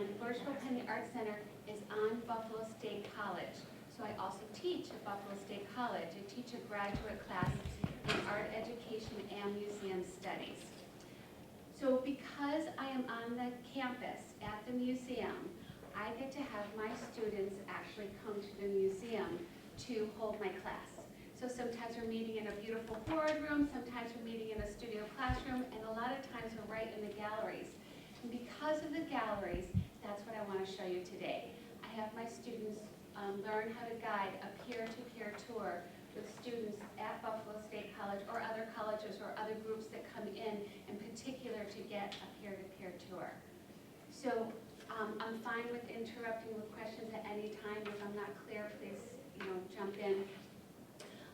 and the Burchfield Penney Art Center is on Buffalo State College. So I also teach at Buffalo State College. I teach a graduate class in art education and museum studies. So because I am on the campus at the museum, I get to have my students actually come to the museum to hold my class. So sometimes we're meeting in a beautiful boardroom, sometimes we're meeting in a studio classroom, and a lot of times we're right in the galleries. And because of the galleries, that's what I want to show you today. I have my students learn how to guide a peer-to-peer tour with students at Buffalo State College or other colleges or other groups that come in particular to get a peer-to-peer tour. So I'm fine with interrupting with questions at any time. If I'm not clear, please jump in.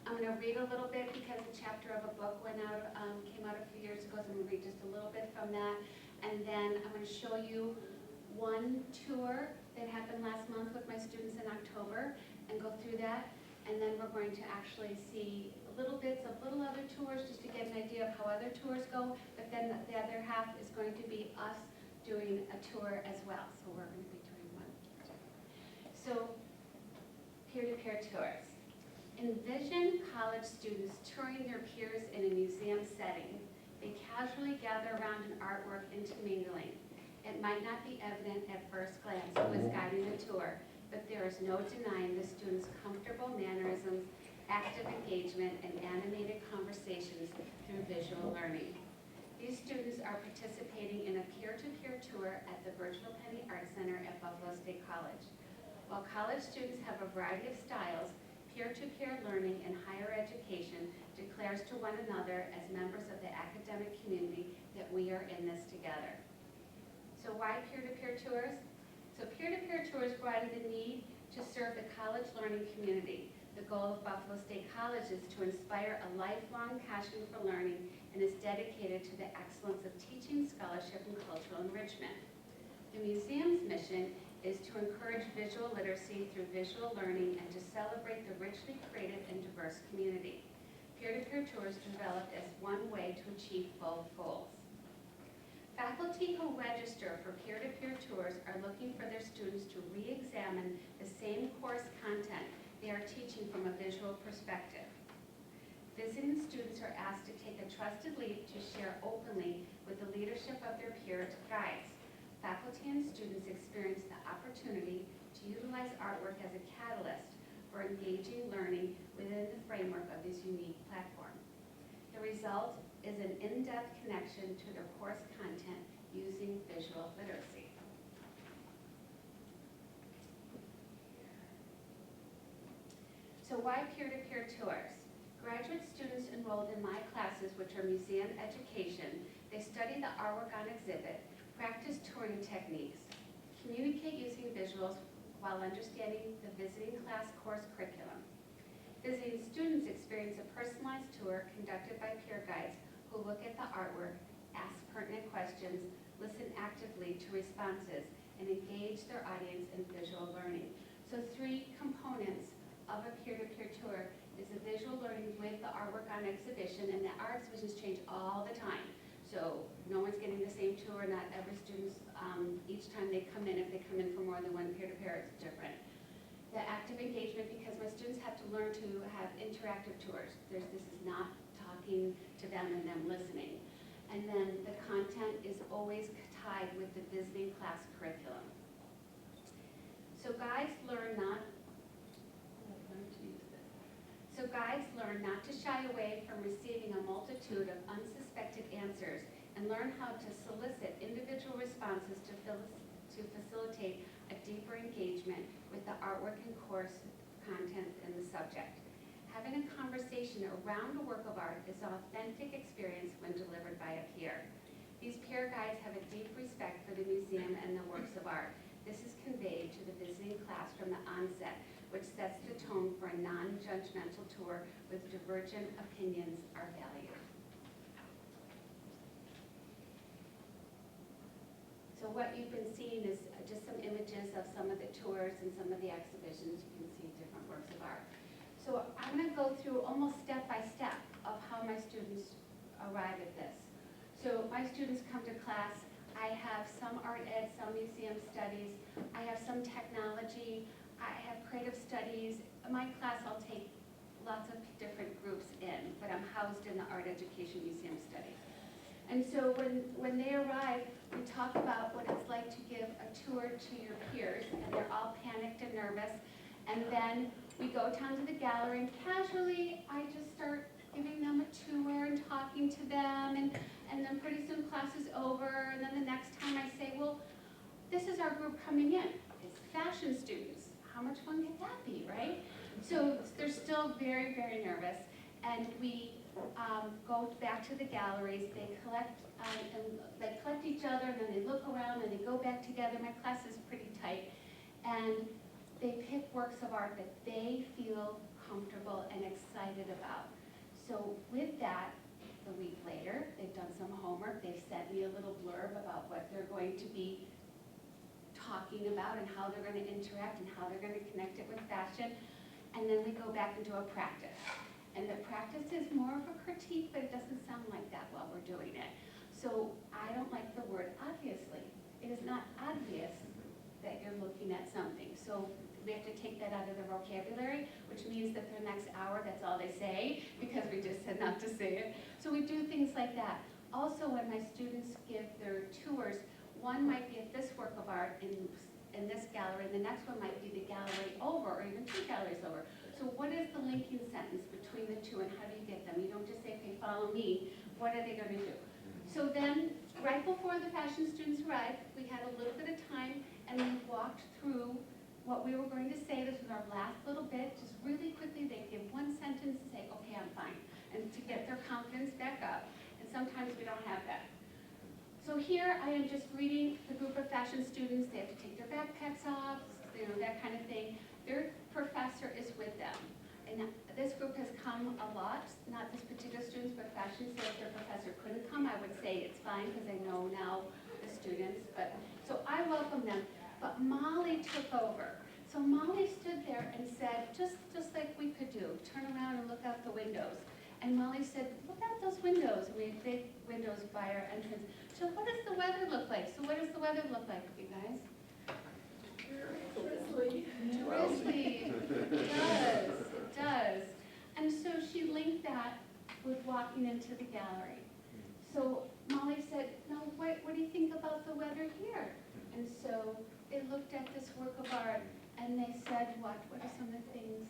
I'm going to read a little bit because a chapter of a book came out a few years ago, so I'm going to read just a little bit from that. And then I'm going to show you one tour that happened last month with my students in October and go through that. And then we're going to actually see little bits of little other tours just to get an idea of how other tours go. But then the other half is going to be us doing a tour as well. So we're going to be doing one. So peer-to-peer tours. Envision college students touring their peers in a museum setting. They casually gather around an artwork intermingling. It might not be evident at first glance who is guiding the tour, but there is no denying the students' comfortable mannerisms, active engagement, and animated conversations through visual learning. These students are participating in a peer-to-peer tour at the Burchfield Penney Art Center at Buffalo State College. While college students have a variety of styles, peer-to-peer learning in higher education declares to one another as members of the academic community that we are in this together. So why peer-to-peer tours? So peer-to-peer tours go out of the need to serve the college learning community. The goal of Buffalo State College is to inspire a lifelong passion for learning and is dedicated to the excellence of teaching, scholarship, and cultural enrichment. The museum's mission is to encourage visual literacy through visual learning and to celebrate the richly creative and diverse community. Peer-to-peer tours developed as one way to achieve both goals. Faculty who register for peer-to-peer tours are looking for their students to re-examine the same course content they are teaching from a visual perspective. Visiting students are asked to take a trusted leap to share openly with the leadership of their peer guides. Faculty and students experience the opportunity to utilize artwork as a catalyst for engaging learning within the framework of this unique platform. The result is an in-depth connection to their course content using visual literacy. So why peer-to-peer tours? Graduate students enrolled in my classes, which are museum education, they study the artwork on exhibit, practice touring techniques, communicate using visuals while understanding the visiting class course curriculum. Visiting students experience a personalized tour conducted by peer guides who look at the artwork, ask pertinent questions, listen actively to responses, and engage their audience in visual learning. So 3 components of a peer-to-peer tour is the visual learning with the artwork on exhibition, and our exhibitions change all the time. So no one's getting the same tour, not every student's, each time they come in, if they come in for more than one peer-to-peer, it's different. The active engagement, because my students have to learn to have interactive tours. This is not talking to them and them listening. And then the content is always tied with the visiting class curriculum. So guides learn not to shy away from receiving a multitude of unsuspected answers and learn how to solicit individual responses to facilitate a deeper engagement with the artwork and course content and the subject. Having a conversation around a work of art is an authentic experience when delivered by a peer. These peer guides have a deep respect for the museum and the works of art. This is conveyed to the visiting class from the onset, which sets the tone for a non-judgmental tour with divergent opinions are valued. So what you've been seeing is just some images of some of the tours and some of the exhibitions. You can see different works of art. So I'm going to go through almost step by step of how my students arrive at this. So my students come to class. I have some art ed, some museum studies, I have some technology, I have creative studies. My class I'll take lots of different groups in, but I'm housed in the art education museum studies. And so when they arrive, we talk about what it's like to give a tour to your peers, and they're all panicked and nervous. And then we go down to the gallery, and casually, I just start giving them a tour and talking to them, and then pretty soon class is over, and then the next time I say, well, this is our group coming in. It's fashion students. How much fun can that be, right? So they're still very, very nervous, and we go back to the galleries. They collect and they collect each other, and then they look around and they go back together. My class is pretty tight, and they pick works of art that they feel comfortable and excited about. So with that, a week later, they've done some homework. They've sent me a little blurb about what they're going to be talking about and how they're going to interact and how they're going to connect it with fashion. And then we go back into a practice. And the practice is more of a critique, but it doesn't sound like that while we're doing it. So I don't like the word obviously. It is not obvious that you're looking at something. So we have to take that out of their vocabulary, which means that for the next hour, that's all they say, because we just said not to say it. So we do things like that. Also, when my students give their tours, one might be at this work of art in this gallery, and the next one might be the gallery over, or even two galleries over. So what is the linking sentence between the two, and how do you get them? You don't just say, okay, follow me. What are they going to do? So then, right before the fashion students arrived, we had a little bit of time, and we walked through what we were going to say. This was our last little bit. Just really quickly, they give one sentence and say, okay, I'm fine, and to get their confidence back up. And sometimes we don't have that. So here I am just reading the group of fashion students. They have to take their backpacks off, that kind of thing. Their professor is with them. And this group has come a lot, not this particular students, but fashion. So if their professor couldn't come, I would say it's fine because I know now the students. So I welcome them. But Molly took over. So Molly stood there and said, just like we could do, turn around and look out the windows. And Molly said, look out those windows. And we had big windows by our entrance. So what does the weather look like? So what does the weather look like, you guys? Drizzly. Drizzly. It does. And so she linked that with walking into the gallery. So Molly said, now what do you think about the weather here? And so they looked at this work of art and they said, what are some of the things?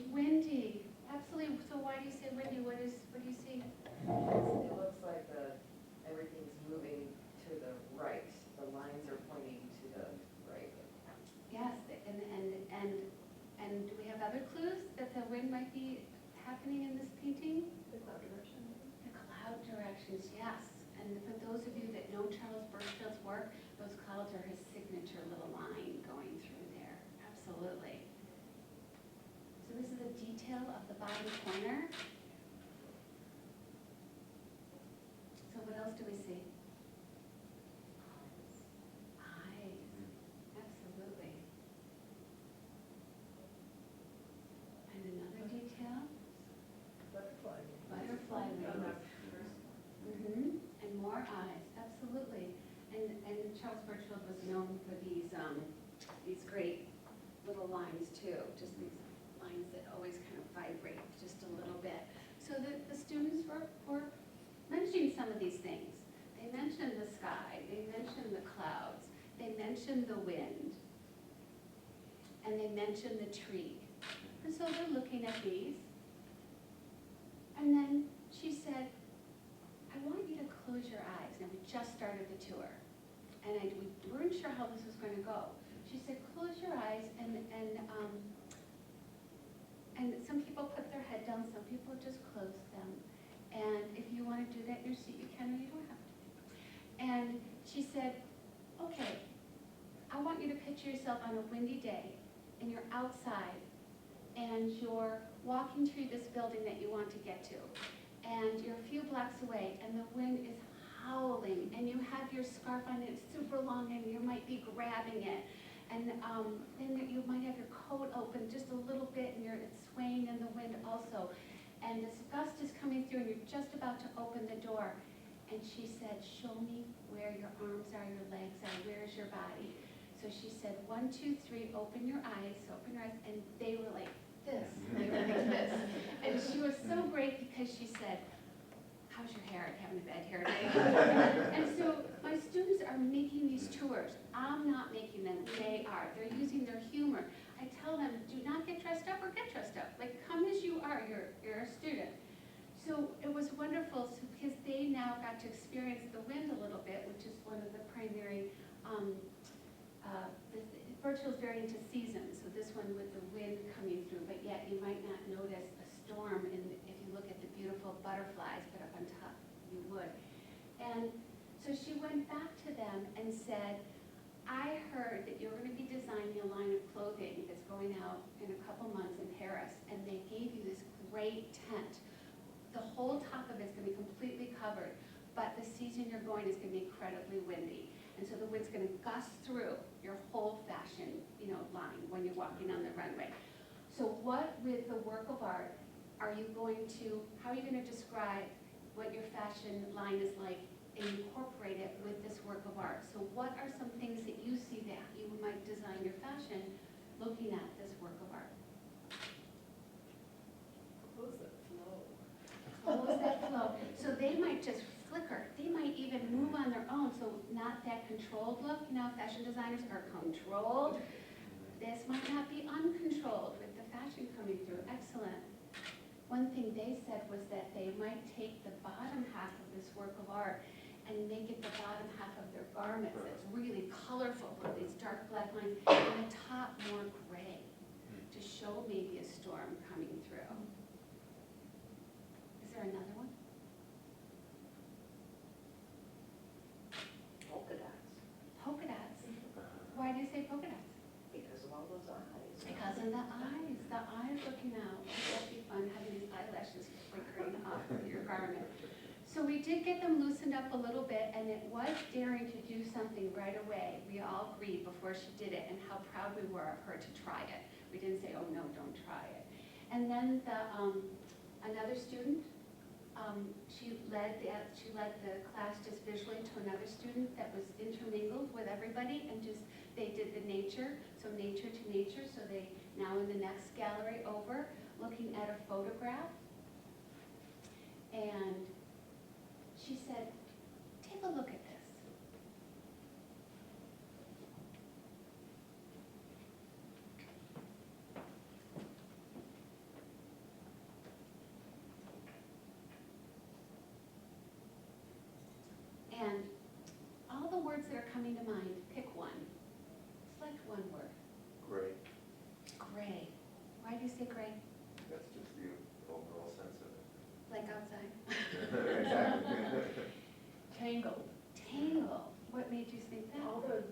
Windy. Absolutely. So why do you say windy? What do you see? It looks like everything's moving to the right. The lines are pointing to the right. Yes, and do we have other clues that the wind might be happening in this painting? The cloud direction. The cloud directions, yes. And for those of you that know Charles Burchfield's work, those clouds are his signature little line going through there. Absolutely. So this is a detail of the bottom corner. So what else do we see? Eyes. Absolutely. And another detail. Butterfly. Butterfly wings. And more eyes, absolutely. And Charles Burchfield was known for these great little lines too, just these lines that always kind of vibrate just a little bit. So the students were mentioning some of these things. They mentioned the sky, they mentioned the clouds, they mentioned the wind, and they mentioned the tree. And so they're looking at these. And then she said, I want you to close your eyes. Now, we just started the tour, and we weren't sure how this was going to go. She said, close your eyes, and some people put their head down, some people just close them. And if you want to do that in your seat, you can, or you don't have to. And she said, okay, I want you to picture yourself on a windy day, and you're outside, and you're walking through this building that you want to get to. And you're a few blocks away, and the wind is howling, and you have your scarf on, and it's super long, and you might be grabbing it. And then you might have your coat open just a little bit, and it's swaying in the wind also. And this gust is coming through, and you're just about to open the door. And she said, show me where your arms are, your legs are, where's your body? So she said, 1, 2, 3, open your eyes, and they were like this, they were like this. And she was so great because she said, how's your hair? I'm having a bad hair day. And so my students are making these tours. I'm not making them, they are. They're using their humor. I tell them, do not get dressed up or get dressed up. Like, come as you are, you're a student. So it was wonderful because they now got to experience the wind a little bit, which is one of the primary, Burchfield's very into seasons, so this one with the wind coming through, but yet you might not notice a storm if you look at the beautiful butterflies, but up on top you would. And so she went back to them and said, I heard that you're going to be designing a line of clothing that's going out in a couple months in Paris, and they gave you this great tent. The whole top of it's going to be completely covered, but the season you're going is going to be incredibly windy. And so the wind's going to gust through your whole fashion, line when you're walking on the runway. So what with the work of art how are you going to describe what your fashion line is like and incorporate it with this work of art? So what are some things that you see that you might design your fashion looking at this work of art? Clothes that flow. Clothes that flow. So they might just flicker. They might even move on their own. So not that controlled look. Fashion designers are controlled. This might not be uncontrolled with the fashion coming through. Excellent. One thing they said was that they might take the bottom half of this work of art and make it the bottom half of their garments. It's really colorful with these dark black lines, and the top more gray to show maybe a storm coming through. Is there another one? Polka dots. Polka dots. Why do you say polka dots? Because of all those eyes. Because of the eyes looking out. That'd be fun, having these eyelashes flickering off of your garment. So we did get them loosened up a little bit, and it was daring to do something right away. We all agreed before she did it, and how proud we were of her to try it. We didn't say, oh no, don't try it. And then another student, she led the class just visually to another student that was intermingled with everybody, and they did the nature, so nature to nature. So they now in the next gallery over, looking at a photograph, and she said, take a look at this. And all the words that are coming to mind, pick one. Select one word. Gray. Gray. Why do you say gray? That's just the overall sense of it. Like outside? Exactly. Tangled. Tangle. What made you think that? All the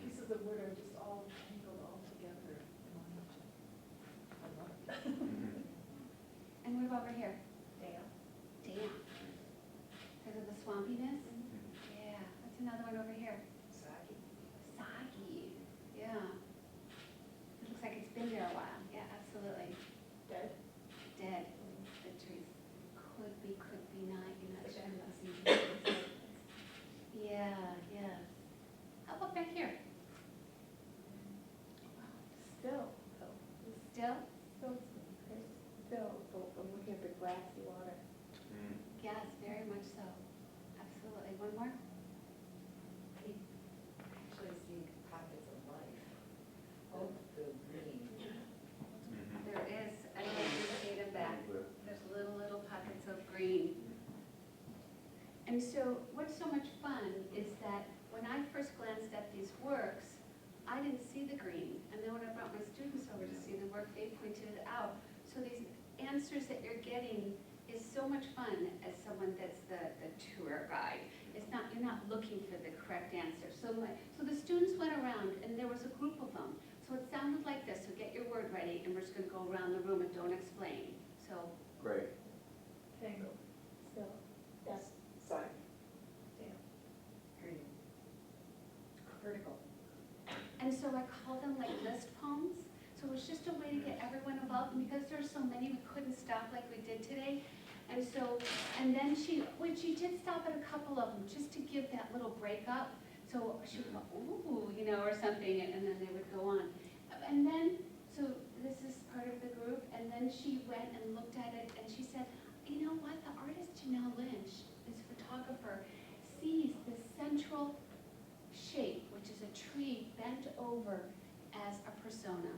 pieces of wood are just all tangled all together. I love it. And what about over here? Damn. Damp. Because of the swampiness? Yeah. What's another one over here? Soggy. Soggy. Yeah. It looks like it's been there a while. Yeah, absolutely. Dead. Dead. The trees could be not. You're not sure. Yeah, yeah. How about back here? Still. Still? Still, I'm looking at the glassy water. Yes, very much so. Absolutely. One more? Actually see pockets of life. Oh, the green. There is, I know you see them back. There's little pockets of green. And so what's so much fun is that when I first glanced at these works, I didn't see the green. And then when I brought my students over to see the work, they pointed it out. So these answers that you're getting is so much fun as someone that's the tour guide. You're not looking for the correct answer. So the students went around, and there was a group of them. So it sounded like this. So get your word ready, and we're just going to go around the room and don't explain. So Gray. Tangled. Still. Yes. Side. Damn. Green. Vertical. And so I call them like list poems. So it was just a way to get everyone involved. And because there's so many, we couldn't stop like we did today. And so, and then she did stop at a couple of them just to give that little break up. So she would go, ooh, you know, or something, and then they would go on. And then, so this is part of the group, and then she went and looked at it, and she said, you know what, the artist Janelle Lynch, this photographer, sees the central shape, which is a tree bent over, as a persona.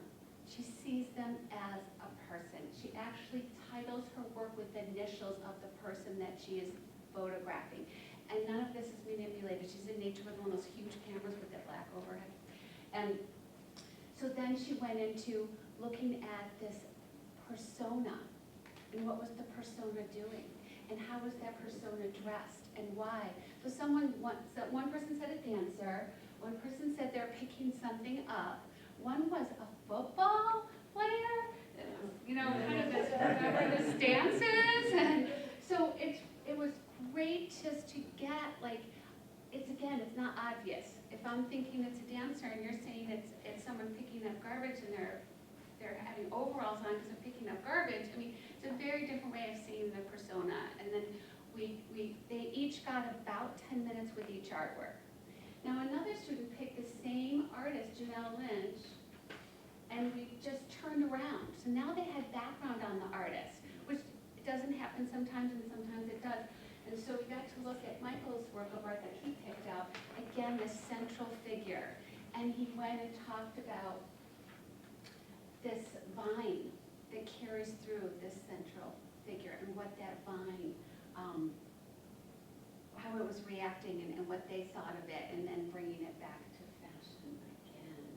She sees them as a person. She actually titles her work with the initials of the person that she is photographing. And none of this is manipulated. She's in nature with one of those huge cameras with that black overhead. And so then she went into looking at this persona, and what was the persona doing, and how was that persona dressed, and why. So one person said a dancer, one person said they're picking something up, one was a football player, you know, kind of this, whatever the stance is, and so it was great just to get, like, it's not obvious. If I'm thinking it's a dancer and you're saying it's someone picking up garbage and they're having overalls on because they're picking up garbage, I mean, it's a very different way of seeing the persona. And then they each got about 10 minutes with each artwork. Now another student picked the same artist, Janelle Lynch, and we just turned around. So now they had background on the artist, which doesn't happen sometimes and sometimes it does. And so we got to look at Michael's work of art that he picked out, again, this central figure. And he went and talked about this vine that carries through this central figure and what that vine, how it was reacting and what they thought of it, and then bringing it back to fashion again.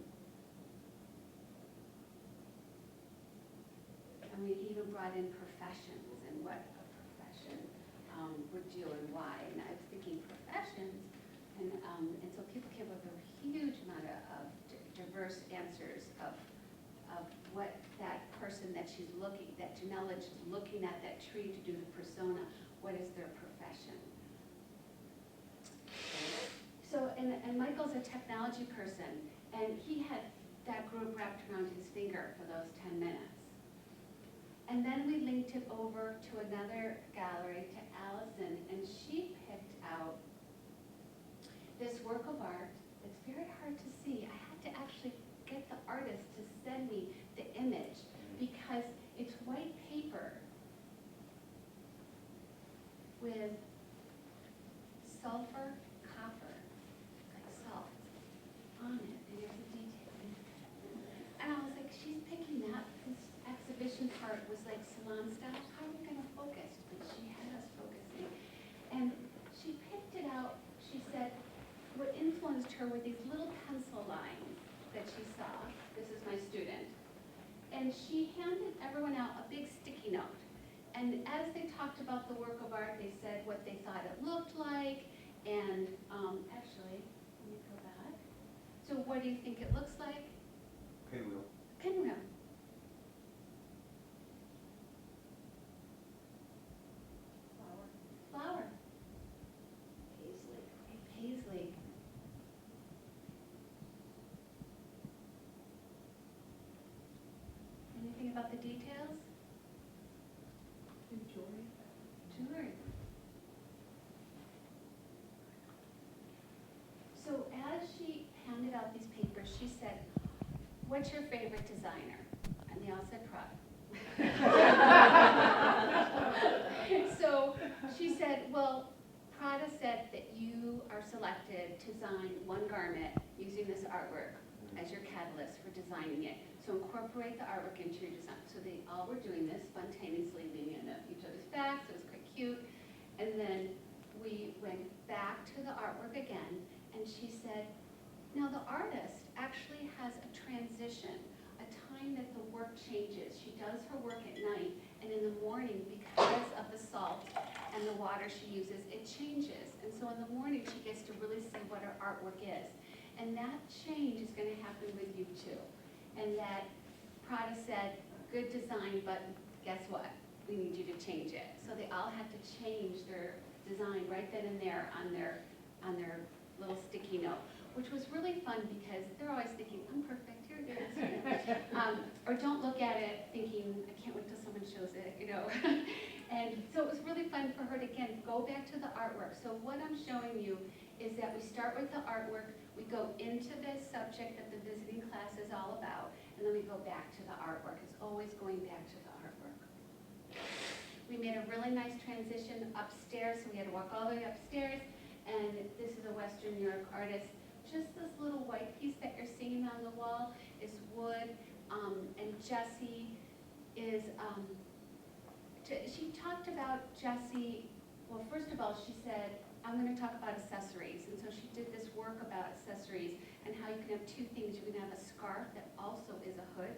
And we even brought in professions and what a profession would do and why. And I was thinking professions, and so people came up with a huge amount of diverse answers of what that person that Janelle Lynch is looking at that tree to do the persona, what is their profession? So, and Michael's a technology person, and he had that group wrapped around his finger for those 10 minutes. And then we linked it over to another gallery, to Allison, and she picked out this work of art. It's very hard to see. I had to actually get the artist to send me the image because it's white paper with sulfur, copper, like salt, on it, and there's a detail. And I was like, she's picking that. This exhibition part was like salon style. How are we going to focus? But she had us focusing. And she picked it out. She said what influenced her were these little pencil lines that she saw. This is my student. And she handed everyone out a big sticky note. And as they talked about the work of art, they said what they thought it looked like. And actually, let me go back. So what do you think it looks like? Pinwheel. Pinwheel. Flower. Paisley. A paisley. Anything about the details? Jewelry. Jewelry. So as she handed out these papers, she said, "What's your favorite designer?" And they all said Prada. So she said, well, Prada said that you are selected to design one garment using this artwork as your catalyst for designing it. So incorporate the artwork into your design. So they all were doing this spontaneously, leaning in each other's backs. It was quite cute. And then we went back to the artwork again, and she said, now the artist actually has a transition, a time that the work changes. She does her work at night, and in the morning, because of the salt and the water she uses, it changes. And so in the morning, she gets to really see what her artwork is. And that change is going to happen with you too. And that Prada said, good design, but guess what? We need you to change it. So they all had to change their design right then and there on their little sticky note, which was really fun because they're always thinking, I'm perfect, here it is. Or don't look at it thinking, I can't wait till someone shows it, you know. And so it was really fun for her to, again, go back to the artwork. So what I'm showing you is that we start with the artwork, we go into the subject that the visiting class is all about, and then we go back to the artwork. It's always going back to the artwork. We made a really nice transition upstairs, so we had to walk all the way upstairs, and this is a Western New York artist. Just this little white piece that you're seeing on the wall is wood, and Jessie is, she talked about Jessie, well, first of all, she said, I'm going to talk about accessories, and so she did this work about accessories and how you can have two things. You can have a scarf that also is a hood,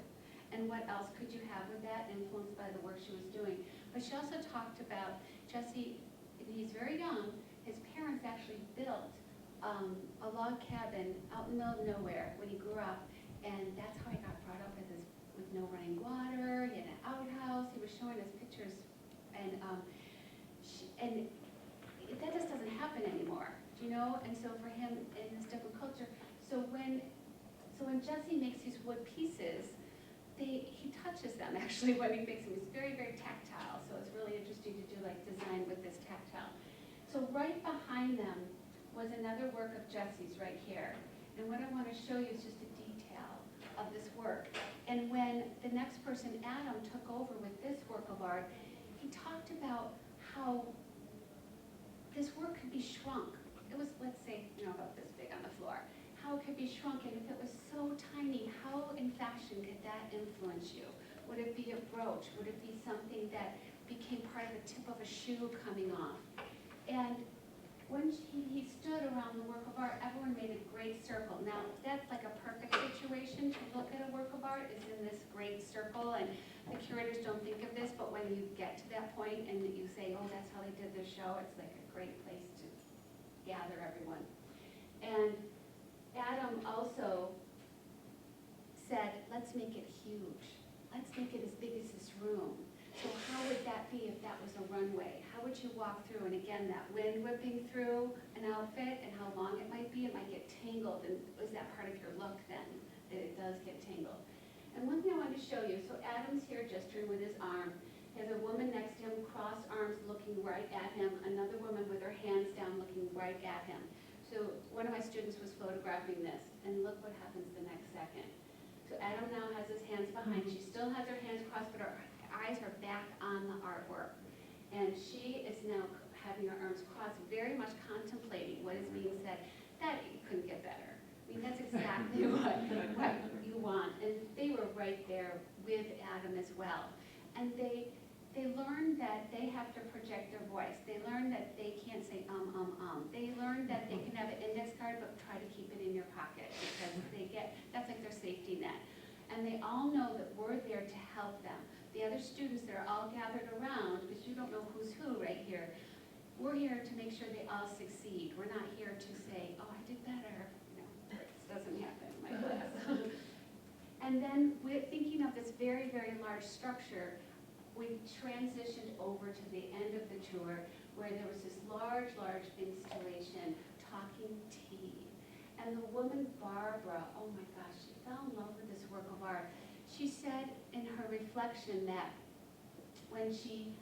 and what else could you have with that, influenced by the work she was doing. But she also talked about Jessie, he's very young, his parents actually built a log cabin out in the middle of nowhere when he grew up, and that's how he got brought up with no running water. He had an outhouse. He was showing us pictures, and that just doesn't happen anymore, you know. And so for him in this different culture, so when Jessie makes these wood pieces, he touches them actually when he makes them. He's very, very tactile. So it's really interesting to do like design with this tactile. So right behind them was another work of Jessie's right here. And what I want to show you is just a detail of this work. And when the next person, Adam, took over with this work of art, he talked about how this work could be shrunk. It was, let's say, about this big on the floor. How it could be shrunk, and if it was so tiny, how in fashion could that influence you? Would it be a brooch? Would it be something that became part of the tip of a shoe coming off? And when he stood around the work of art, everyone made a great circle. Now, that's like a perfect situation to look at a work of art, is in this great circle, and the curators don't think of this, but when you get to that point and you say, oh, that's how they did their show, it's like a great place to gather everyone. And Adam also said, let's make it huge. Let's make it as big as this room. So how would that be if that was a runway? How would you walk through? And again, that wind whipping through an outfit and how long it might be, it might get tangled. And is that part of your look then, that it does get tangled? And one thing I wanted to show you, so Adam's here gesturing with his arm. He has a woman next to him, crossed arms, looking right at him. Another woman with her hands down, looking right at him. So one of my students was photographing this, and look what happens the next second. So Adam now has his hands behind. She still has her hands crossed, but her eyes are back on the artwork. And she is now having her arms crossed, very much contemplating what is being said. That couldn't get better. I mean, that's exactly what you want. And they were right there with Adam as well. And they learned that they have to project their voice. They learned that they can't say They learned that they can have an index card, but try to keep it in your pocket, because that's like their safety net. And they all know that we're there to help them. The other students that are all gathered around, because you don't know who's who right here, we're here to make sure they all succeed. We're not here to say, oh, I did better. This doesn't happen in my class. And then we're thinking of this very, very large structure. We transitioned over to the end of the tour where there was this large, large installation, Talking Tea. And the woman, Barbara, oh my gosh, she fell in love with this work of art. She said in her reflection that when she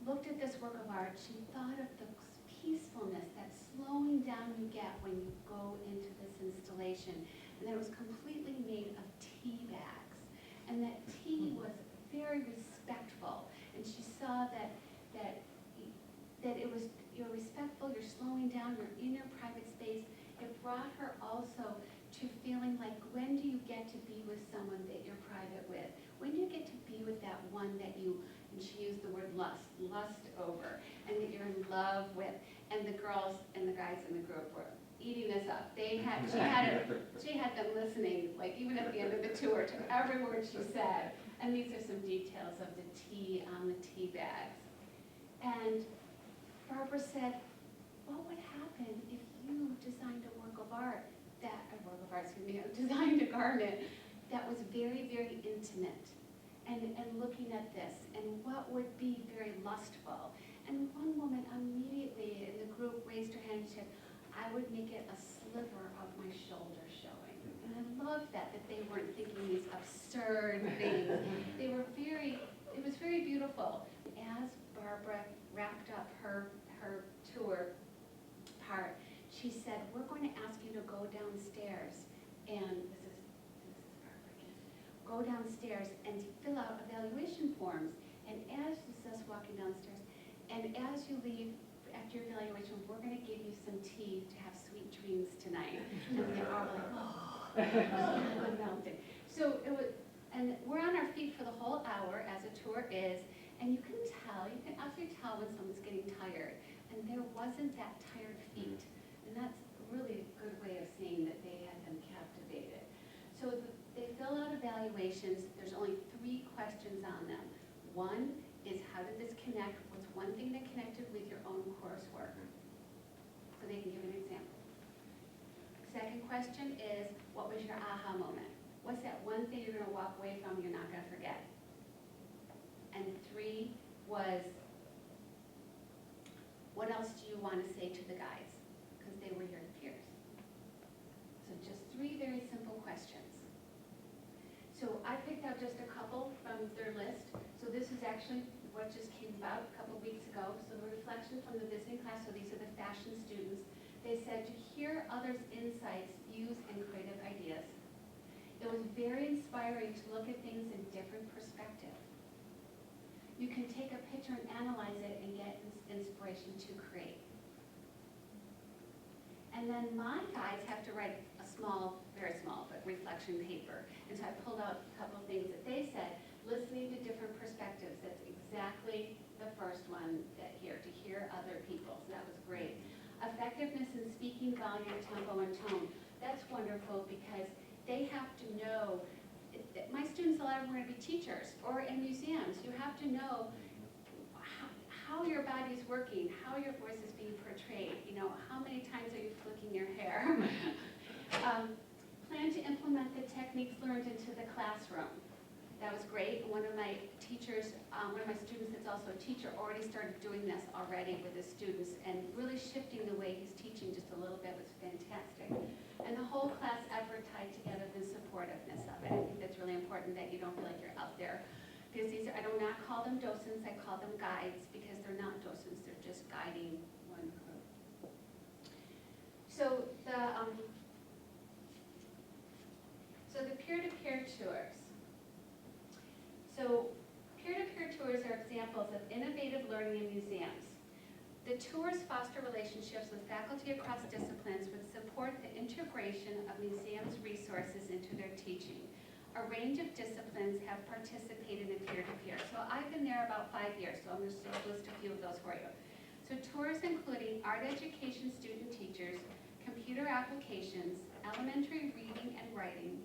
looked at this work of art, she thought of the peacefulness, that slowing down you get when you go into this installation. And that it was completely made of tea bags. And that tea was very respectful. And she saw that it was, you're respectful, you're slowing down, you're in your private space. It brought her also to feeling like, when do you get to be with someone that you're private with? When do you get to be with that one that you, and she used the word lust over, and that you're in love with? And the girls and the guys in the group were eating this up. She had them listening, like even at the end of the tour, to every word she said. And these are some details of the tea on the tea bags. And Barbara said, what would happen if you designed a work of art, designed a garment that was very, very intimate, and looking at this, and what would be very lustful? And one woman immediately in the group raised her hand and said, I would make it a sliver of my shoulder showing. And I loved that they weren't thinking these absurd things. It was very beautiful. As Barbara wrapped up her tour part, she said, we're going to ask you to go downstairs and, this is Barbara again, go downstairs and fill out evaluation forms. And as, this is us walking downstairs, and as you leave, after your evaluation, we're going to give you some tea to have sweet dreams tonight. And they are like, oh, melting. So it was, and we're on our feet for the whole hour, as a tour is, and you can absolutely tell when someone's getting tired. And there wasn't that tired feet. And that's really a good way of saying that they had them captivated. So they fill out evaluations. There's only 3 questions on them. One is, how did this connect? What's one thing that connected with your own coursework? So they can give an example. Second question is, what was your aha moment? What's that one thing you're going to walk away from you're not going to forget? And 3 was, what else do you want to say to the guys? Because they were your peers. So just 3 very simple questions. So I picked out just a couple from their list. So this is actually what just came about a couple weeks ago. So the reflection from the visiting class, so these are the fashion students. They said to hear others' insights, views, and creative ideas. It was very inspiring to look at things in different perspective. You can take a picture and analyze it and get inspiration to create. And then my guys have to write a small, very small, but reflection paper. And so I pulled out a couple of things that they said, listening to different perspectives. That's exactly the first one that here, to hear other people. So that was great. Effectiveness in speaking, volume, tempo, and tone. That's wonderful because they have to know, my students, a lot of them are going to be teachers or in museums. You have to know how your body's working, how your voice is being portrayed, how many times are you flicking your hair. Plan to implement the techniques learned into the classroom. That was great. One of my teachers, one of my students that's also a teacher, already started doing this already with his students, and really shifting the way he's teaching just a little bit was fantastic. And the whole class effort tied together the supportiveness of it. I think that's really important that you don't feel like you're out there. Because these are, I do not call them docents, I call them guides, because they're not docents, they're just guiding one group. So the peer-to-peer tours. So peer-to-peer tours are examples of innovative learning in museums. The tours foster relationships with faculty across disciplines which support the integration of museums' resources into their teaching. A range of disciplines have participated in peer-to-peer. So I've been there about 5 years, so I'm going to list a few of those for you. So tours including art education student teachers, computer applications, elementary reading and writing,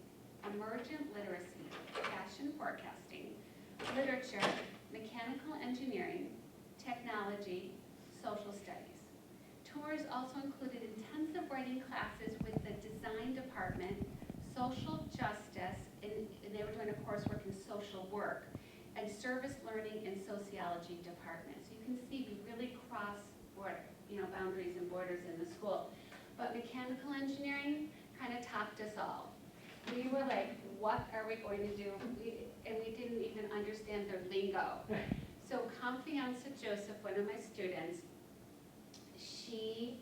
emergent literacy, fashion forecasting, literature, mechanical engineering, technology, social studies. Tours also included intensive writing classes with the design department, social justice, and they were doing a coursework in social work, and service learning and sociology department. So you can see we really cross boundaries and borders in the school. But mechanical engineering kind of topped us all. We were like, what are we going to do? And we didn't even understand their lingo. So Confianza Joseph, one of my students, she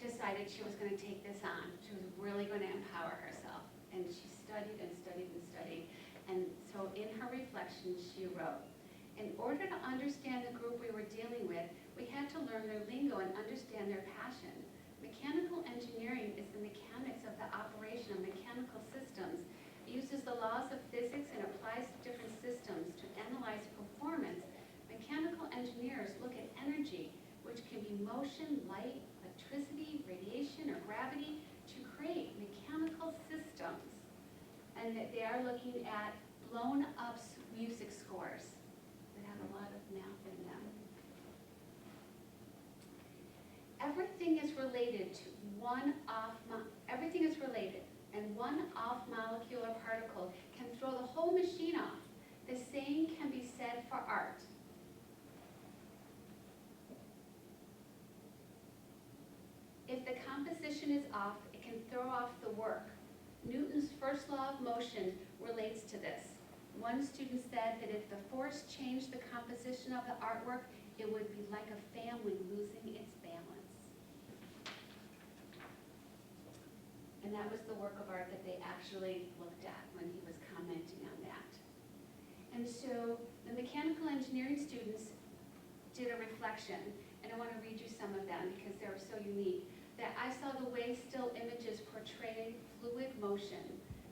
decided she was going to take this on. She was really going to empower herself. And she studied and studied and studied. And so in her reflection, she wrote, in order to understand the group we were dealing with, we had to learn their lingo and understand their passion. Mechanical engineering is the mechanics of the operation of mechanical systems. It uses the laws of physics and applies to different systems to analyze performance. Mechanical engineers look at energy, which can be motion, light, electricity, radiation, or gravity, to create mechanical systems. And that they are looking at blown up music scores that have a lot of math in them. Everything is related to everything is related, and one off-molecular particle can throw the whole machine off. The same can be said for art. If the composition is off, it can throw off the work. Newton's first law of motion relates to this. One student said that if the force changed the composition of the artwork, it would be like a family losing its balance. And that was the work of art that they actually looked at when he was commenting on that. And so the mechanical engineering students did a reflection, and I want to read you some of them because they're so unique, that I saw the way still images portray fluid motion,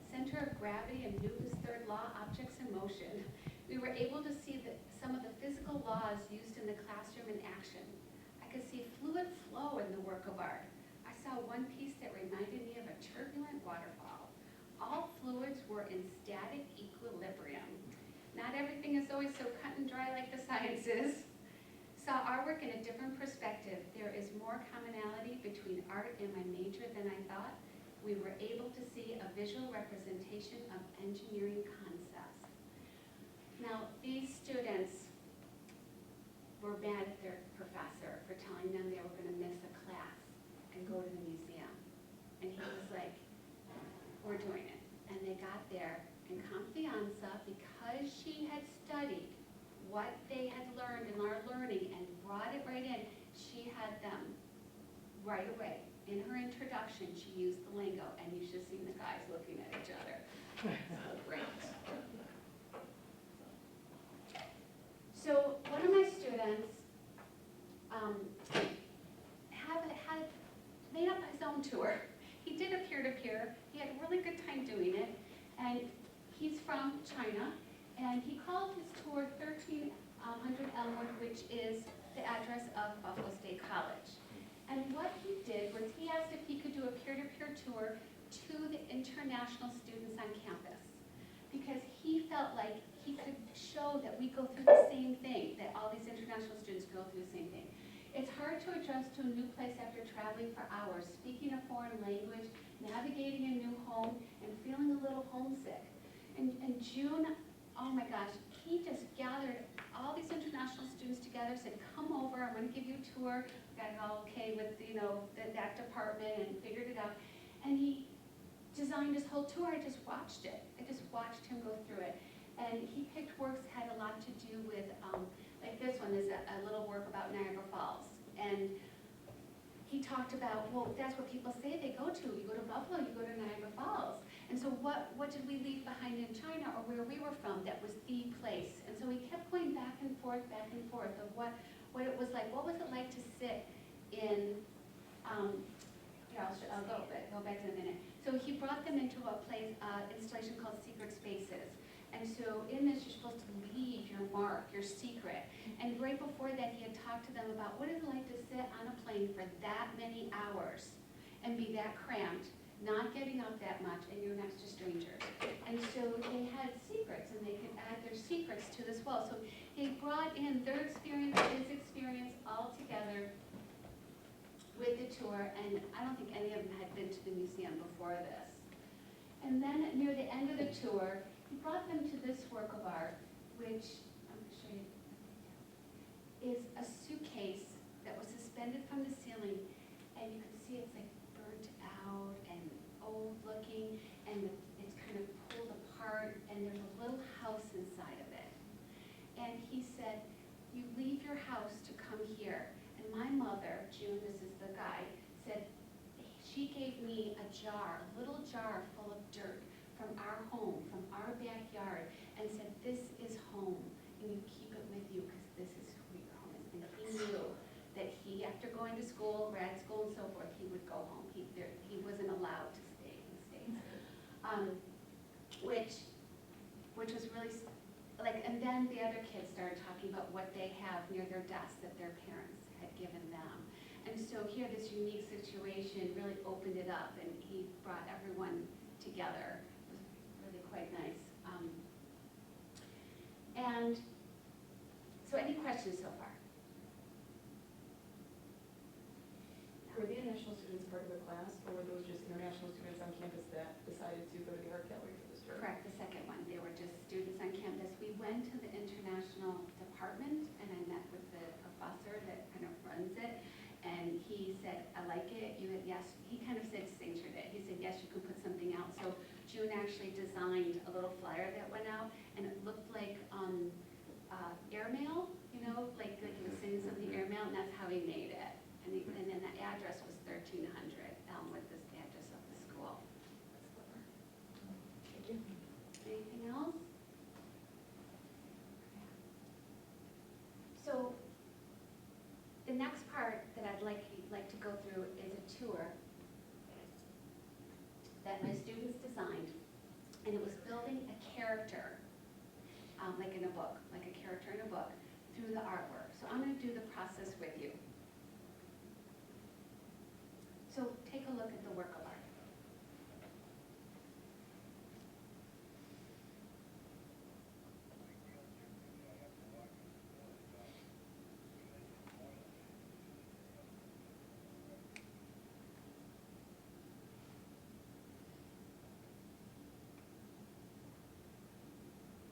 center of gravity and Newton's third law, objects in motion. We were able to see some of the physical laws used in the classroom in action. I could see fluid flow in the work of art. I saw one piece that reminded me of a turbulent waterfall. All fluids were in static equilibrium. Not everything is always so cut and dry like the sciences. Saw artwork in a different perspective. There is more commonality between art and my major than I thought. We were able to see a visual representation of engineering concepts. Now, these students were mad at their professor for telling them they were going to miss a class and go to the museum. And he was like, we're doing it. And they got there, and confianza, because she had studied what they had learned in our learning and brought it right in, she had them right away. In her introduction, she used the lingo, and you should have seen the guys looking at each other. So great. So one of my students had made up his own tour. He did a peer-to-peer. He had a really good time doing it, and he's from China, and he called his tour 1300 Elmwood, which is the address of Buffalo State College. And what he did was he asked if he could do a peer-to-peer tour to the international students on campus, because he felt like he could show that we go through the same thing, that all these international students go through the same thing. It's hard to adjust to a new place after traveling for hours, speaking a foreign language, navigating a new home, and feeling a little homesick. And June, oh my gosh, he just gathered all these international students together, said, come over, I'm going to give you a tour. Got it all okay with, that department, and figured it out. And he designed his whole tour. I just watched it. I just watched him go through it. And he picked works that had a lot to do with, like this one is a little work about Niagara Falls. And he talked about, well, that's what people say they go to. You go to Buffalo, you go to Niagara Falls. And so what did we leave behind in China, or where we were from, that was the place? And so he kept going back and forth of what it was like. What was it like to sit in, here, I'll go back in a minute. So he brought them into a place, installation called Secret Spaces. And so in this, you're supposed to leave your mark, your secret. And right before that, he had talked to them about what it's like to sit on a plane for that many hours and be that cramped, not getting up that much, and you're next to strangers. And so they had secrets, and they could add their secrets to this wall. So he brought in their experience, his experience, all together with the tour, and I don't think any of them had been to the museum before this. And then near the end of the tour, he brought them to this work of art, which, I'm going to show you, is a suitcase that was suspended from the ceiling, and you can see it's like burnt out and old looking, and it's kind of pulled apart, and there's a little house inside of it. And he said, you leave your house to come here. And my mother, June, this is the guy, said, she gave me a jar, a little jar full of dirt from our home, from our backyard, and said, this is home, and you keep it with you, because this is who your home is. And he knew that he, after going to school, grad school and so forth, he would go home. He wasn't allowed to stay in the States. Which was really, like, and then the other kids started talking about what they have near their desks that their parents had given them. And so here, this unique situation really opened it up, and he brought everyone together. It was really quite nice. And so any questions so far? Were the international students part of the class, or were those just international students on campus that decided to go to the art gallery for this tour? Correct, the second one. They were just students on campus. We went to the international department, and I met with the professor that kind of runs it, and he said, I like it. You had, yes, he kind of said censored it. He said, yes, you can put something out. So June actually designed a little flyer that went out, and it looked like airmail, you know, like he was sending something airmail, and that's how he made it. And then the address was 1300 with this address of the school. Thank you. Anything else? So the next part that I'd like to go through is a tour that my students designed, and it was building a character, like in a book, like a character in a book, through the artwork. So I'm going to do the process with you. So take a look at the work of art.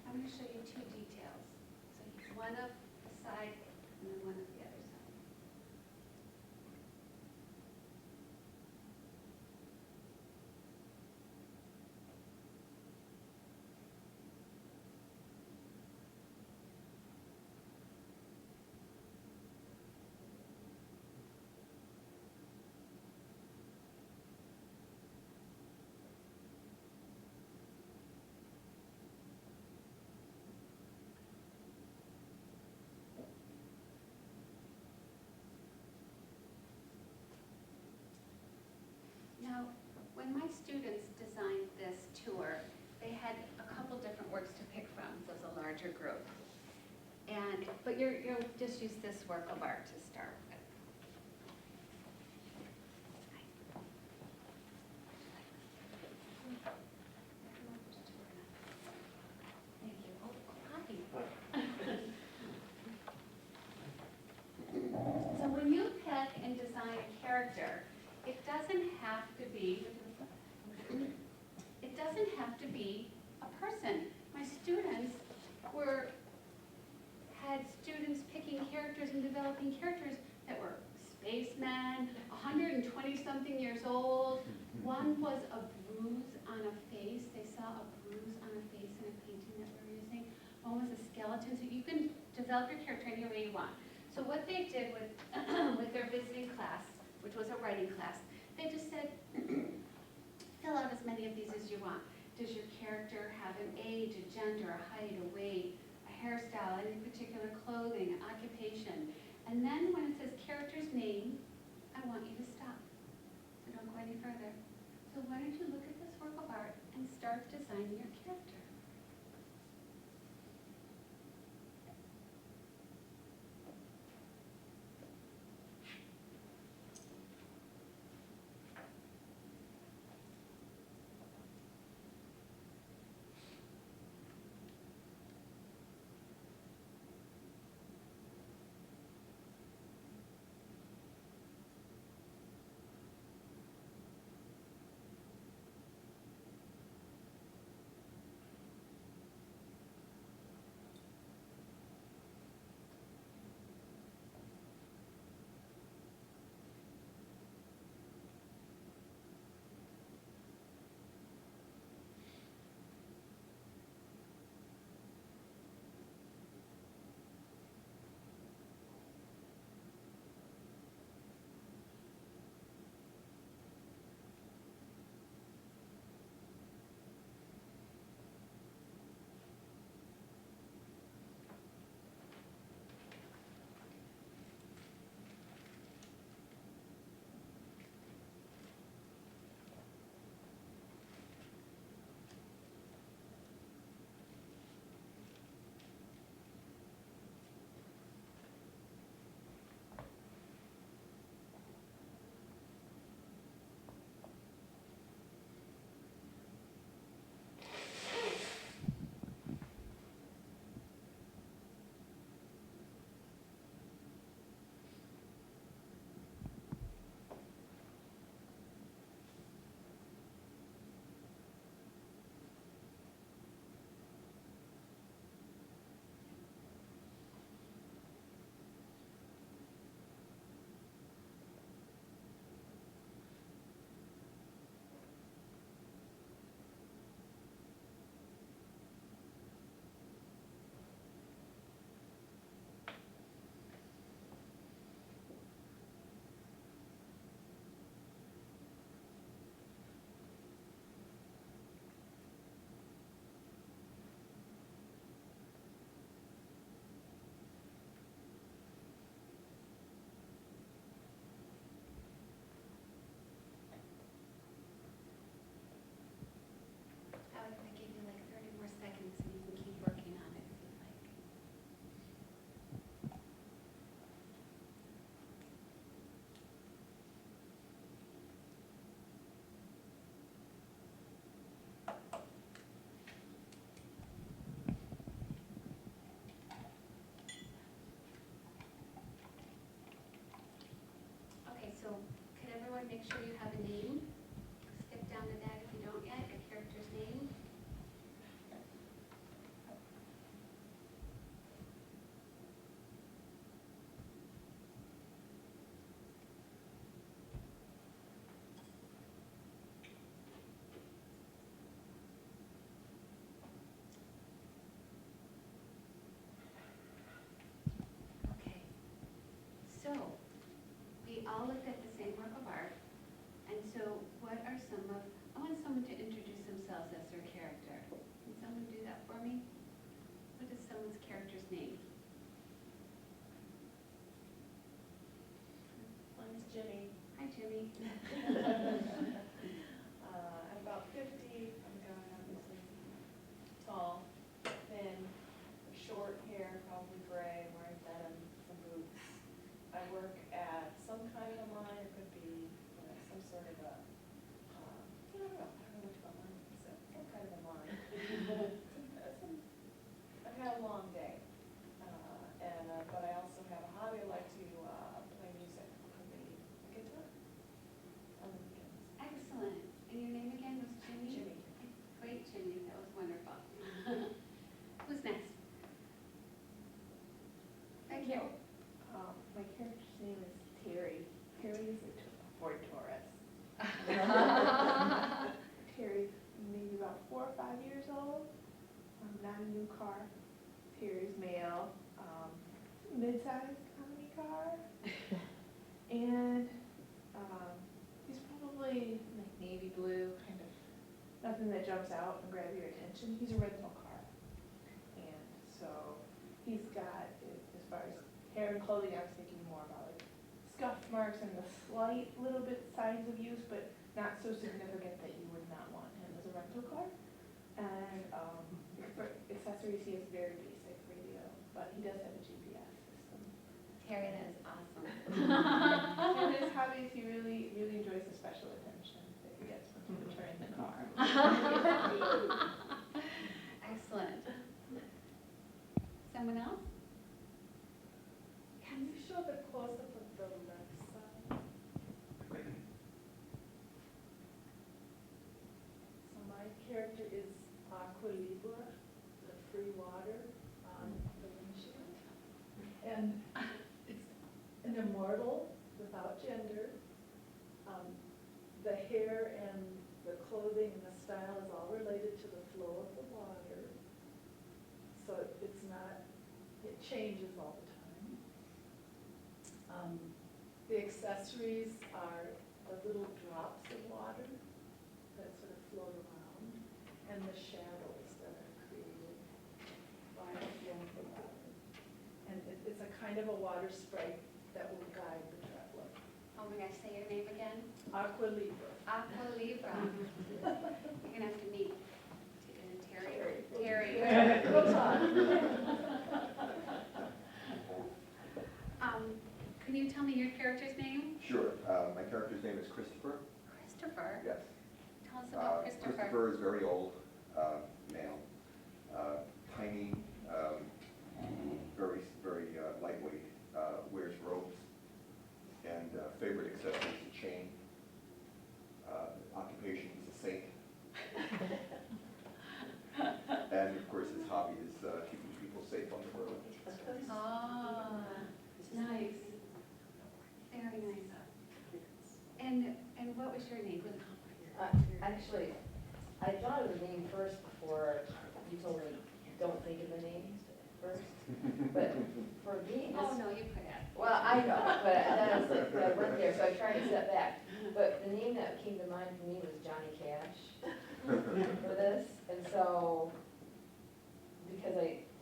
I'm going to show you two details. So one of the side and then one of the other side. Now, when my students designed this tour, they had a couple different works to pick from, so it's a larger group. But you'll just use this work of art to start with. Thank you. Oh, hi. So when you pick and design a character, it doesn't have to be a person. My students had students picking characters and developing characters that were spacemen, 120-something years old. One was a bruise on a face. They saw a bruise on a face in a painting that we're using. One was a skeleton. So you can develop your character any way you want. So what they did with, with their visiting class, which was a writing class, they just said, fill out as many of these as you want. Does your character have an age, a gender, a height, a weight, a hairstyle, any particular clothing, occupation? And then when it says character's name, I want you to stop. So don't go any further. So why don't you look at this work of art and start designing your character? make sure you have a name. Stick down to that if you don't yet, your character's name. Okay. So, we all looked at the same work of art, and so what are some of, I want someone to introduce themselves as their character. Can someone do that for me? What is someone's character's name? Mine's Jimmy. Hi, Jimmy. I'm about 50, I'm a guy, obviously. Tall, thin, short hair, probably gray, wearing denim, some boots. I work at some kind of a mine, it could be, some sort of a, I don't know what you call mine, some kind of a mine. I've had a long day, but I also have a hobby, I like to play music, play guitar on the weekends. Excellent. And your name again was Jimmy? Jimmy. Great, Jimmy. That was wonderful. Who's next? Thank you. My character's name is Terry. Terry is a Ford Taurus. Terry's maybe about 4 or 5 years old. Not a new car. Terry's male. Mid-sized economy car. And he's probably like navy blue, kind of nothing that jumps out and grabs your attention. He's a rental car. And so he's got, as far as hair and clothing, I was thinking more about like scuff marks and the slight little bit signs of use, but not so significant that you would not want him as a rental car. And for accessories, he has very basic radio, but he does have a GPS system. Terry, that is awesome. And his hobbies, he really, really enjoys the special attention that he gets when you return the car. Excellent. Someone else? Can you show the close-up of the left side? So my character is Aqua Libra, the free water on the windshield. And it's an immortal without gender. The hair and the clothing and the style is all related to the flow of the water. So it's not, it changes all the time. The accessories are the little drops of water that sort of float around, and the shadows that are created by the flow of the water. And it's a kind of a water sprite that will guide the traveler. Oh my gosh, say your name again. Aqua Libra. Aqua Libra. You're gonna have to meet Terry. Terry. Terry. We'll talk. Can you tell me your character's name? Sure. My character's name is Christopher. Christopher. Yes. Tell us about Christopher. Christopher is very old, male, tiny, very lightweight, wears robes, and favorite accessory is a chain. Occupation is a saint. And of course his hobby is keeping people safe on the road. Ah, nice. Very nice. And what was your name? Actually, I thought of the name first before you told me, don't think of the name first. But for me, Oh, this, no, you put it. well, I know, but that was like, I went there, so I tried to step back. But the name that came to mind for me was Johnny Cash for this. And so, because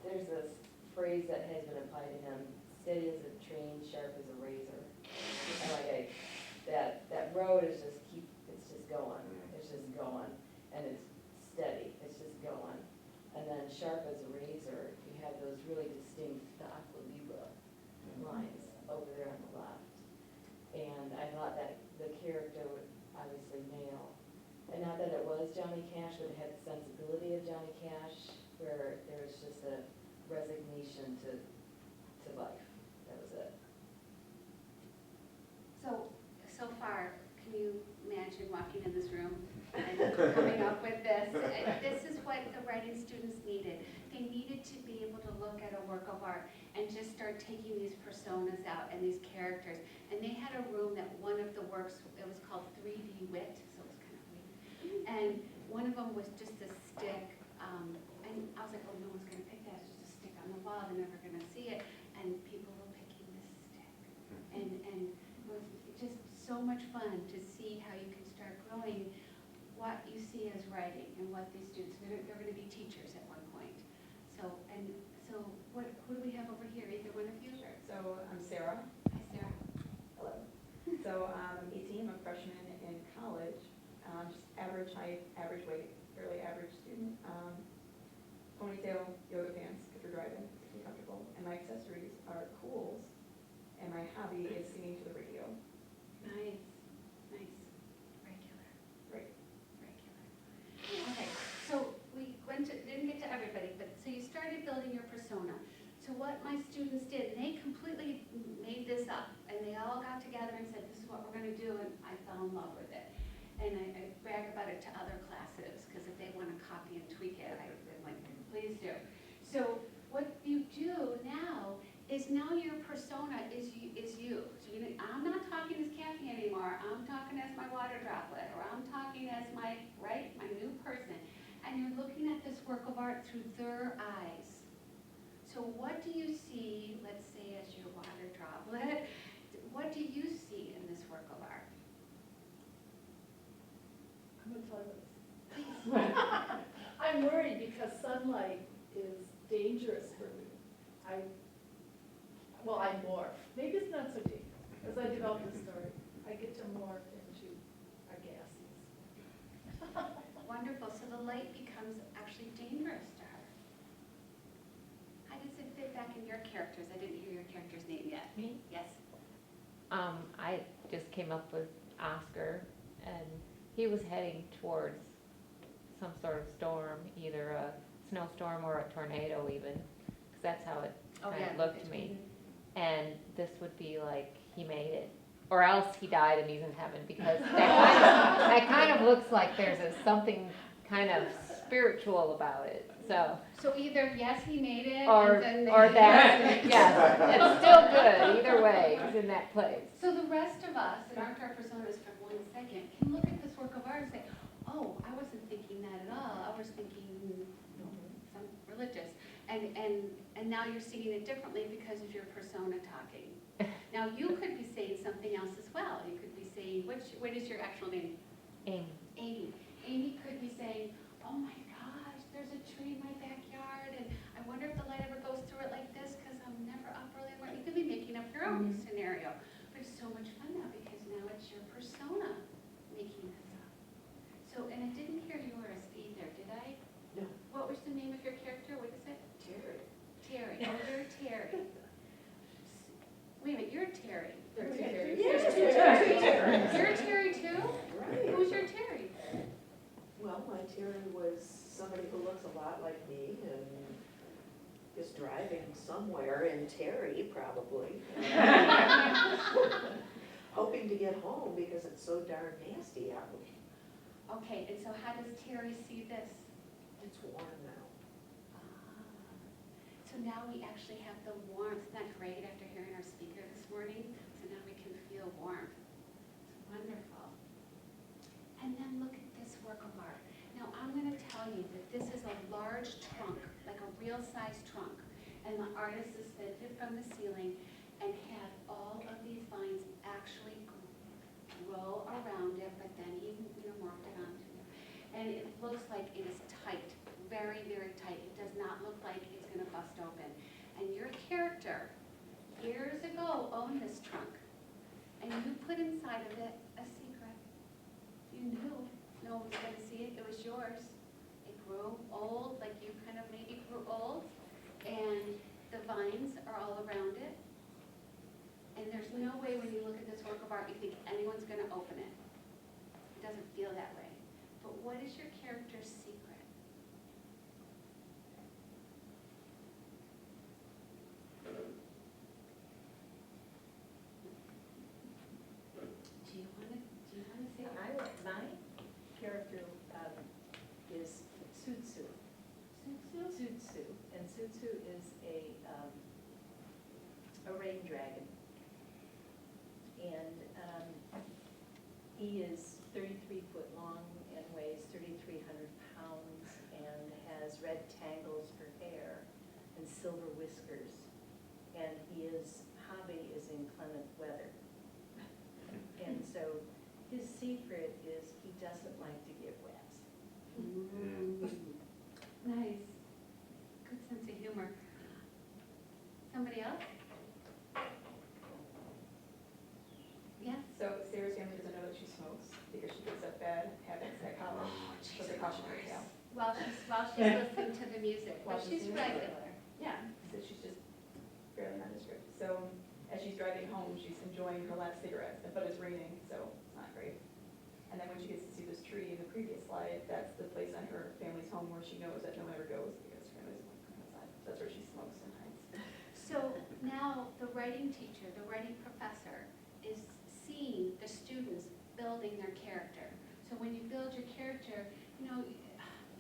there's this phrase that has been applied to him, steady as a train, sharp as a razor. And like that road is just it's just going, and it's steady, it's just going. And then sharp as a razor, you have those really distinct, the Aqua Libra lines over there on the left. And I thought that the character would, obviously male, and not that it was Johnny Cash, but it had the sensibility of Johnny Cash, where there was just a resignation to life. That was it. So far, can you coming up with this. This is what the writing students needed. They needed to be able to look at a work of art and just start taking these personas out and these characters. And they had a room that one of the works, it was called 3D Wit, so it was kind of weird. And one of them was just a stick. And I was like, oh, no one's going to pick that. It's just a stick on the wall. They're never going to see it. And people were picking this stick. And it was just so much fun to see how you can start growing what you see as writing and what these students, they're going to be teachers at one point. So who do we have over here? Either one of you? Sure. So I'm Sarah. Hi, Sarah. Hello. So I'm 18, I'm a freshman in college. Just average height, average weight, fairly average student. Ponytail, yoga pants, if you're driving, to be comfortable. And my accessories are cools, and my hobby is singing to the radio. Nice, nice. Regular. Right. Okay, so we didn't get to everybody, but so you started building your persona. So what my students did, and they completely made this up, and they all got together and said, this is what we're gonna do, and I fell in love with it. And I brag about it to other classes, because if they wanna copy and tweak it, I'm like, please do. So what you do now is now your persona is you. So I'm not talking as Kathy anymore, I'm talking as my water droplet, or I'm talking as my new person. And you're looking at this work of art through their eyes. So what do you see, let's say as your water droplet, what do you see in this work of art? I'm gonna tell you this. I'm worried because sunlight is dangerous for me. I morph. Maybe it's not so dangerous. As I develop the story, I get to morph into a gaseous. Wonderful, so the light becomes actually dangerous to her. How does it fit back in your characters? I didn't hear your character's name yet. Me? Yes. I just came up with Oscar, and he was heading towards some sort of storm, either a snowstorm or a tornado even, because that's how it kind of looked to me. And this would be like, he made it, or else he died and he's in heaven, because that kind of looks like there's something kind of spiritual about it, so. So either, yes, he made it, Or and then that, yes, it's still good, either way, he's in that place. So the rest of us, and aren't our personas for 1 second, can look at this work of art and say, oh, I wasn't thinking that at all. I was thinking some religious. And now you're seeing it differently because of your persona talking. Now you could be saying something else as well. You could be saying, what is your actual name? Amy. Amy. Amy could be saying, oh my gosh, there's a tree in my backyard, and I wonder if the light ever goes through it like this because I'm never up early in the morning. You could be making up your own scenario. But it's so much fun now because now it's your persona making this up. So, and I didn't hear yours either, did I? No. What was the name of your character? What is it? Terry. Terry. Oh, you're Terry. Wait a minute, you're Terry. There's two Terrys. Yes, two Terrys. You're Terry too? Right. Who's your Terry? Well, my Terry was somebody who looks a lot like me and is driving somewhere in Terry, probably. Hoping to get home because it's so darn nasty out. Okay, and so how does Terry see this? It's warm now. So now we actually have the warmth. Isn't that great after hearing our speaker this morning? So now we can feel warmth. It's wonderful. And then look at this work of art. Now I'm going to tell you that this is a large trunk, like a real size trunk. And the artist suspended from the ceiling and had all of these vines actually grow around it, but then he morphed it onto it. And it looks like it is tight, very, very tight. It does not look like it's going to bust open. And your character, years ago, owned this trunk. And you put inside of it a secret. You knew no one was going to see it. It was yours. It grew old, like you kind of maybe grew old. And the vines are all around it. And there's no way when you look at this work of art, you think anyone's going to open it. It doesn't feel that way. But what is your character's secret? Do you want to say that? My character Tsutsu. Tsutsu, and Tsutsu is a rain dragon. And he is 33 foot long and weighs 3,300 pounds and has red tangles for hair and silver whiskers. And his hobby is inclement weather. And so his secret is he doesn't like to get wet. Nice. Good sense of humor. Somebody else? Yes? So Sarah's family doesn't know that she smokes because she picks up bad habits at college. So they cautionary tale. While she's listening to the music, but While she's she's listening to regular. Yeah, so she's just fairly nondescript. So as she's driving home, she's enjoying her last cigarette, but it's raining, so it's not great. And then when she gets to see this tree in the previous slide, that's the place on her family's home where she knows that no one ever goes because her family's outside. So that's where she smokes and hides. So now the writing teacher, the writing professor is seeing the students building their character. So when you build your character, you know,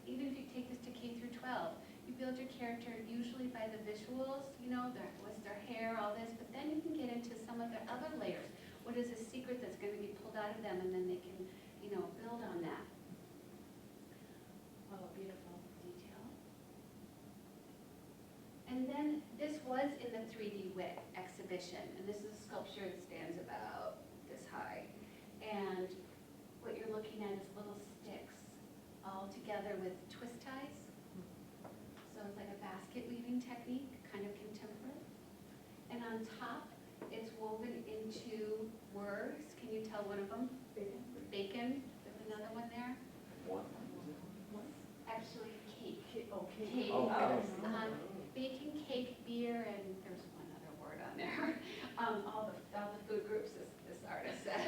even if you take this to K through 12, you build your character usually by the visuals, you know, what's their hair, all this, but then you can get into some of their other layers. What is a secret that's going to be pulled out of them, and then they can, you know, build on that. Oh, beautiful detail. And then this was in the 3D WIT exhibition, and this is a sculpture that stands about this high. And what you're looking at is little sticks all together with twist ties. So it's like a basket weaving technique, kind of contemporary. And on top, it's woven into words. Can you tell one of them? Bacon. Bacon. There's another one there. One. Actually, cake. Okay. Cake. Oh, okay. Bacon, cake, beer, and there's one other word on there. All the food groups, this artist said.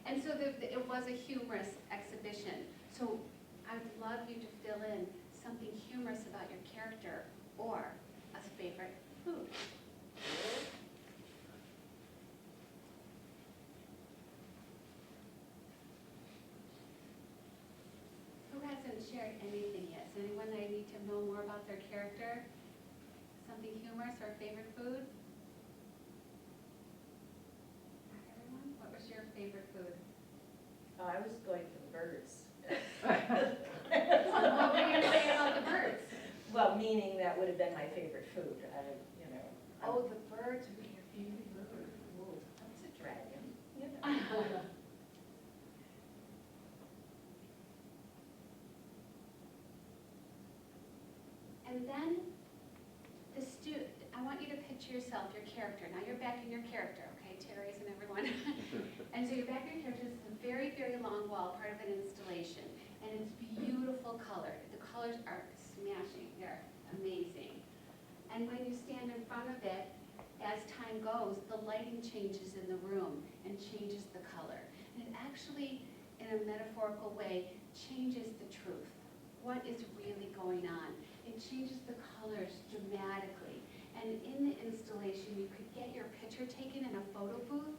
And so it was a humorous exhibition. So I'd love you to fill in something humorous about your character or a favorite food. Who hasn't shared anything yet? Is anyone I need to know more about their character? Something humorous or favorite food? Everyone, what was your favorite food? Oh, I was going for the birds. What were you going to say about the birds? Well, meaning that would have been my favorite food, you know. Oh, the birds would be your favorite Bird. Whoa, that's a dragon, you know. food. And then I want you to picture yourself, your character. Now you're back in your character, okay, Terry's and everyone. And so you're back in your character. This is a very, very long wall, part of an installation. And it's beautiful color. The colors are smashing. They're amazing. And when you stand in front of it, as time goes, the lighting changes in the room and changes the color. And it actually, in a metaphorical way, changes the truth. What is really going on? It changes the colors dramatically. And in the installation, you could get your picture taken in a photo booth,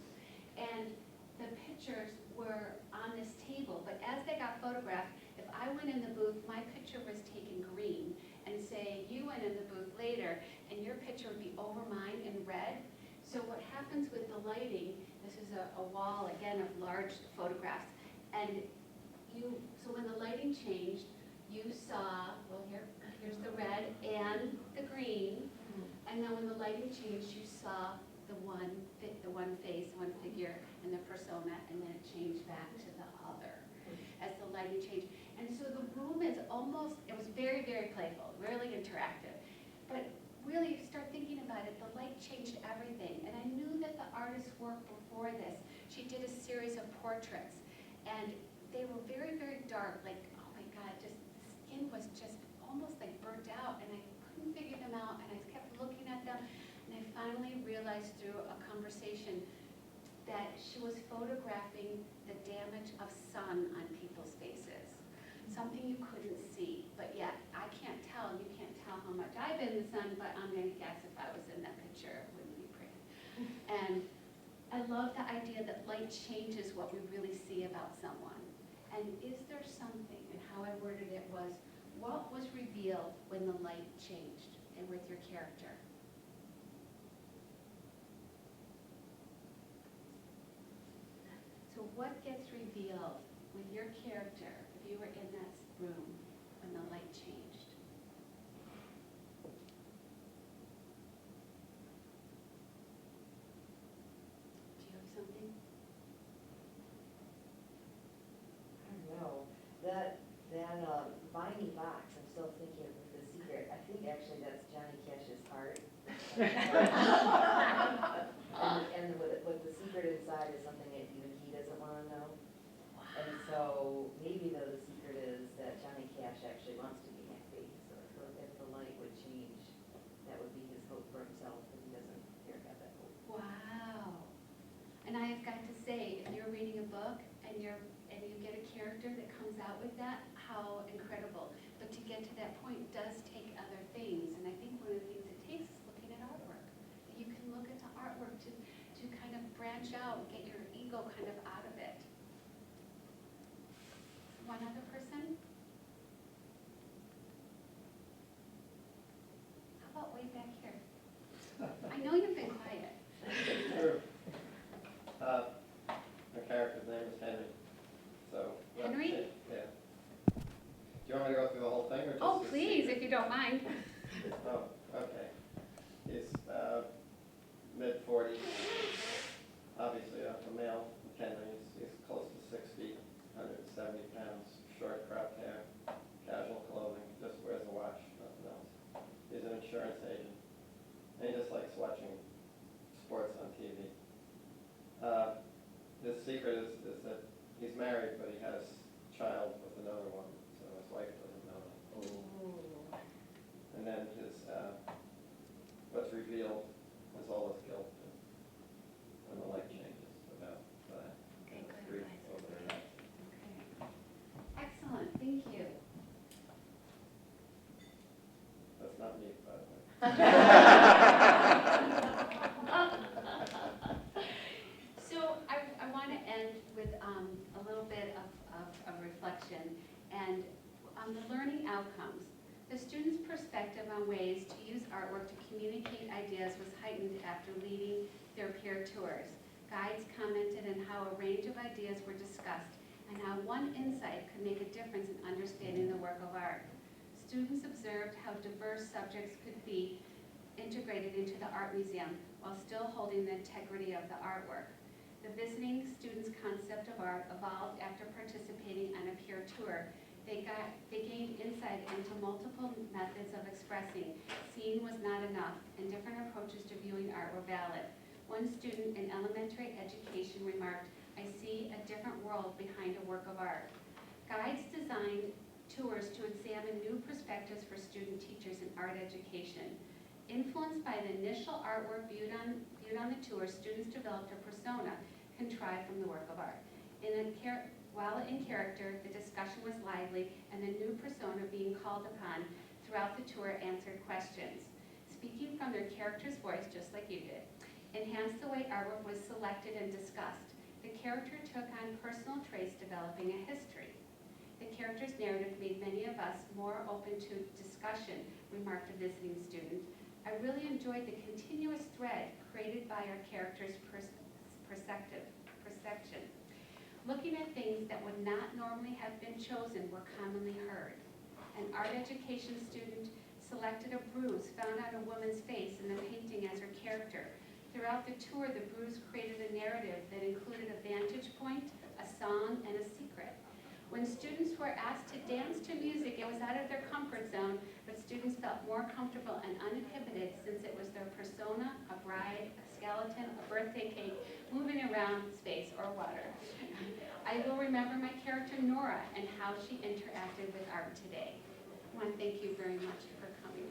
and the pictures were on this table, but as they got photographed, if I went in the booth, my picture was taken green, and say you went in the booth later, and your picture would be over mine in red. So what happens with the lighting, this is a wall, again, of large photographs, and so when the lighting changed, you saw, well, here's the red and the green, and then when the lighting changed, you saw the one face, one figure, and the persona, and then it changed back to the other as the lighting changed. And so the room is almost, it was very, very playful, really interactive. But really, if you start thinking about it, the light changed everything. And I knew that the artist's work before this, she did a series of portraits, and they were very, very dark, like, oh my God, just the skin was just almost like burnt out, and I couldn't figure them out, and I kept looking at them, and I finally realized through a conversation that she was photographing the damage of sun on people's faces. Something you couldn't see, but yet I can't tell, you can't tell how much I've been in the sun, but I'm gonna guess if I was in that picture, it wouldn't be pretty. And I love the idea that light changes what we really see about someone. And is there something, if how I worded it was, what was revealed when the light changed and with your character? So what gets revealed with your character if you were in that room when the light changed? Do you have something? I don't know, that viney box, I'm still thinking of the secret, I think actually that's Johnny Cash's heart. And what the secret inside is something that even he doesn't wanna know. And so maybe though the secret is that Johnny Cash actually wants to be happy, so if the light would change, that would be his hope for himself, but he doesn't care about that hope. Wow. And I have got to say, if you're reading a book and you get a character that comes out with that, how incredible. But to get to that point does take other things, and I think one of the things it takes is looking at artwork. That you can look at the artwork to kind of branch out, get your ego kind of out of it. One other person? How about way back here? I know you've been quiet. Sure. My character's name is Henry, so. Henry? Yeah. Do you want me to go through the whole thing, or just? Oh, the please, secret? if you don't mind. Oh, okay. He's mid-40s, obviously a male, McKinley. He's close to 6 feet, 170 pounds, short cropped hair, casual clothing, just wears a watch, nothing else. He's an insurance agent, and he just likes watching sports on TV. His secret is that he's married, but he has a child with another woman, so his wife doesn't know that. And then his, what's revealed is all his guilt when the light changes about that. Okay, good. Grief over that. Okay. Excellent, thank you. That's not me, by the way. So I want to end with a little bit of reflection and on the learning outcomes. The students' perspective on ways to use artwork to communicate ideas was heightened after leading their peer tours. Guides commented on how a range of ideas were discussed and how one insight could make a difference in understanding the work of art. Students observed how diverse subjects could be integrated into the art museum while still holding the integrity of the artwork. The visiting students' concept of art evolved after participating on a peer tour. They gained insight into multiple methods of expressing. Seeing was not enough, and different approaches to viewing art were valid. One student in elementary education remarked, "I see a different world behind a work of art." Guides designed tours to examine new perspectives for student teachers in art education. Influenced by the initial artwork viewed on the tour, students developed a persona contrived from the work of art. While in character, the discussion was lively, and the new persona being called upon throughout the tour answered questions. Speaking from their character's voice, just like you did, enhanced the way artwork was selected and discussed. The character took on personal traits, developing a history. The character's narrative made many of us more open to discussion, remarked a visiting student. I really enjoyed the continuous thread created by our character's perception. Looking at things that would not normally have been chosen were commonly heard. An art education student selected a bruise found on a woman's face in the painting as her character. Throughout the tour, the bruise created a narrative that included a vantage point, a song, and a secret. When students were asked to dance to music, it was out of their comfort zone, but students felt more comfortable and uninhibited since it was their persona, a bride, a skeleton, a birthday cake, moving around space or water. I will remember my character Nora and how she interacted with art today. I want to thank you very much for coming.